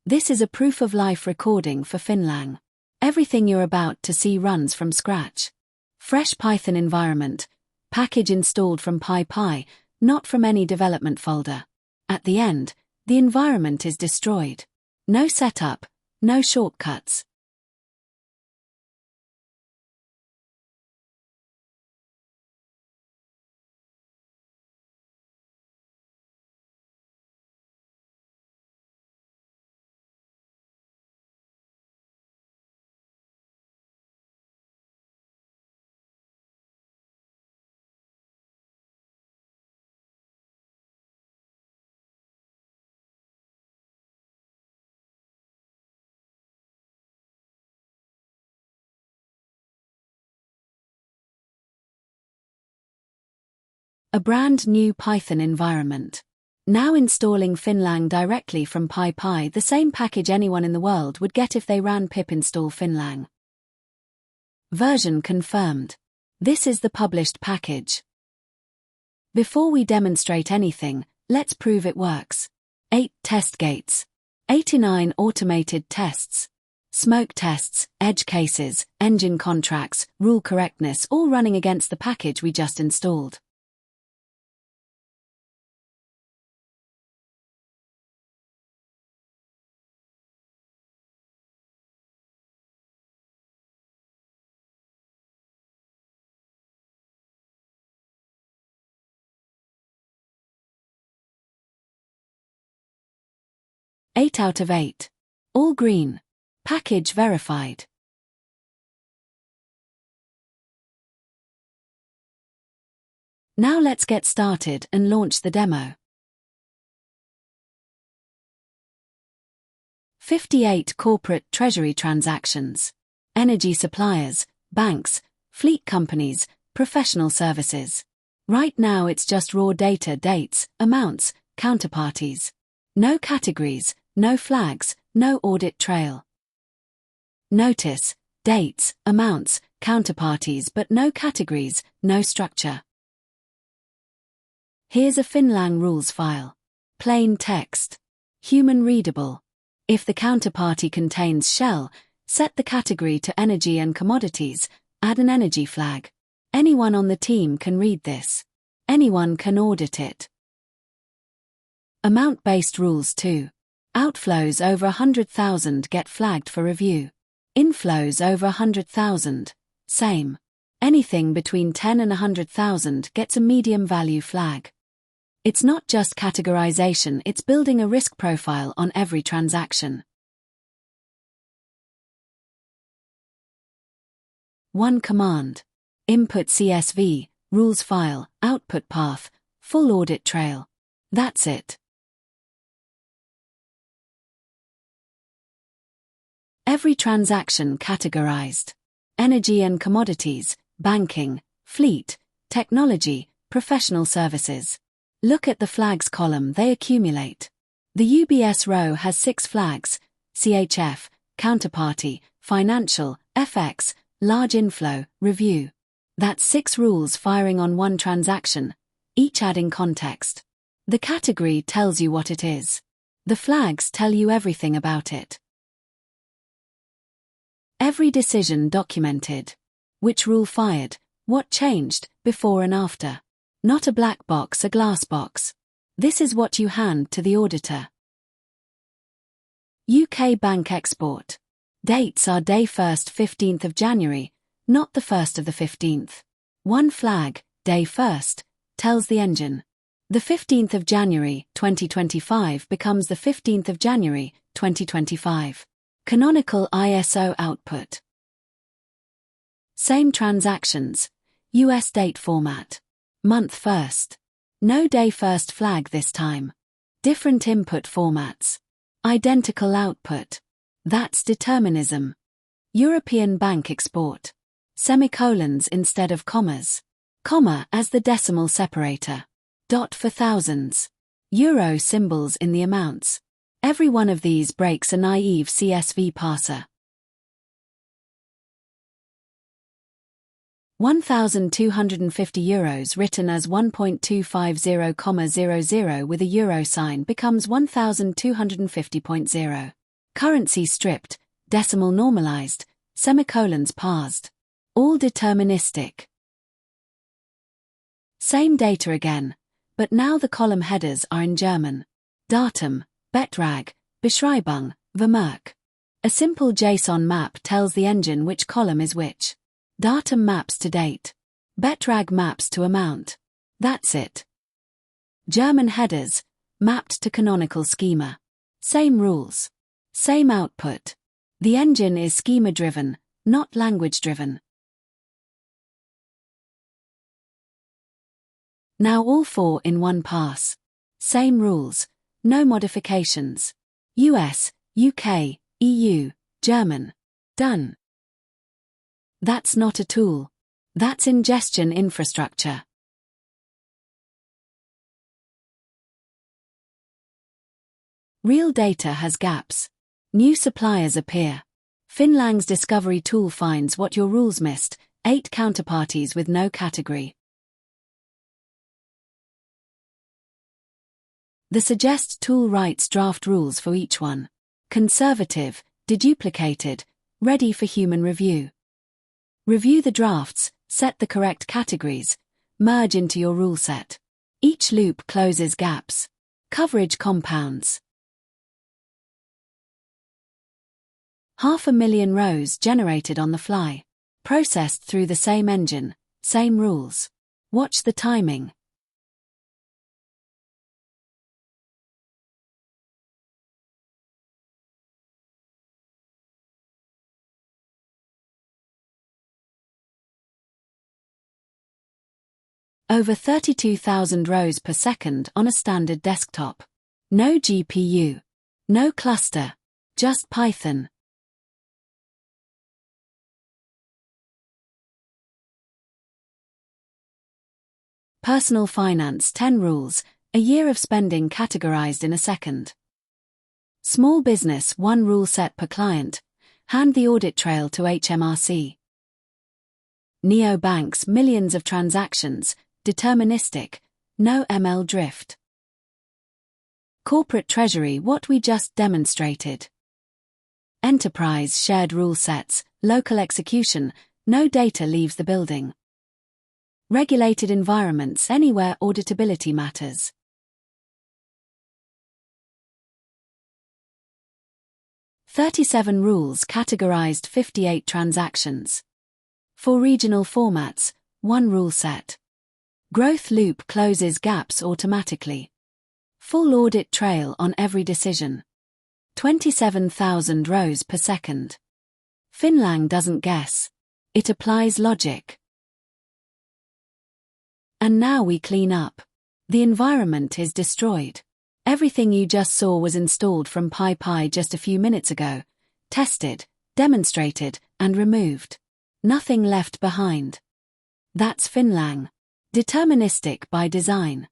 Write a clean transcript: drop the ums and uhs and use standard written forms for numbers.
This is a proof-of-life recording for FinLang. Everything you're about to see runs from scratch. Fresh Python environment, package installed from PyPI, not from any development folder. At the end, the environment is destroyed. No setup, no shortcuts. A brand new Python environment. Now installing FinLang directly from PyPI, the same package anyone in the world would get if they ran pip install FinLang. Version confirmed. This is the published package. Before we demonstrate anything, let's prove it works. 8 test gates. 89 automated tests. Smoke tests, edge cases, engine contracts, rule correctness, all running against the package we just installed. Eight out of 8. All green. Package verified. Now let's get started and launch the demo. 58 corporate treasury transactions. Energy suppliers, banks, fleet companies, professional services. Right now it's just raw data, dates, amounts, counterparties. No categories, no flags, no audit trail. Notice, dates, amounts, counterparties, but no categories, no structure. Here's a FinLang rules file. Plain text. Human readable. If the counterparty contains shell, set the category to energy and commodities, add an energy flag. Anyone on the team can read this. Anyone can audit it. Amount-based rules too. Outflows over 100,000 get flagged for review. Inflows over 100,000, same. Anything between 10 and 100,000 gets a medium value flag. It's not just categorization, it's building a risk profile on every transaction. 1 command. Input CSV, rules file, output path, full audit trail. That's it. Every transaction categorized. Energy and commodities, banking, fleet, technology, professional services. Look at the flags column, they accumulate. The UBS row has 6 flags: CHF, counterparty, financial, FX, large inflow, review. That's 6 rules firing on one transaction, each adding context. The category tells you what it is. The flags tell you everything about it. Every decision documented. Which rule fired, what changed, before and after. Not a black box, a glass box. This is what you hand to the auditor. UK bank export. Dates are day 1st, 15th of January, not the 1st of the 15th. One flag, day 1st, tells the engine. The 15th of January, 2025 becomes the 15th of January, 2025. Canonical ISO output. Same transactions. US date format. Month 1st. No day 1st flag this time. Different input formats. Identical output. That's determinism. European bank export. Semicolons instead of commas. Comma as the decimal separator. Dot for thousands. Euro symbols in the amounts. Every one of these breaks a naive CSV parser. 1,250 euros written as 1.250,00 with a euro sign becomes 1,250.0. Currency stripped, decimal normalized, semicolons parsed. All deterministic. Same data again, but now the column headers are in German. Datum, Betrag, Beschreibung, Vermerk. A simple JSON map tells the engine which column is which. Datum maps to date. Betrag maps to amount. That's it. German headers, mapped to canonical schema. Same rules. Same output. The engine is schema-driven, not language-driven. Now all four in one pass. Same rules, no modifications. US, UK, EU, German. Done. That's not a tool. That's ingestion infrastructure. Real data has gaps. New suppliers appear. FinLang's discovery tool finds what your rules missed, 8 counterparties with no category. The suggest tool writes draft rules for each one. Conservative, deduplicated, ready for human review. Review the drafts, set the correct categories, merge into your rule set. Each loop closes gaps. Coverage compounds. 500,000 rows generated on the fly. Processed through the same engine, same rules. Watch the timing. Over 32,000 rows per second on a standard desktop. No GPU. No cluster. Just Python. Personal finance 10 rules, a year of spending categorized in a second. Small business 1 rule set per client, hand the audit trail to HMRC. Neobanks millions of transactions, deterministic, no ML drift. Corporate treasury what we just demonstrated. Enterprise shared rule sets, local execution, no data leaves the building. Regulated environments anywhere auditability matters. "37 rules categorized 58 transactions. 4 regional formats, 1 rule set. Growth loop closes gaps automatically. Full audit trail on every decision. 27,000 rows per second. FinLang doesn't guess. It applies logic. And now we clean up. The environment is destroyed. Everything you just saw was installed from PyPI just a few minutes ago, tested, demonstrated, and removed. Nothing left behind. That's FinLang. Deterministic by design.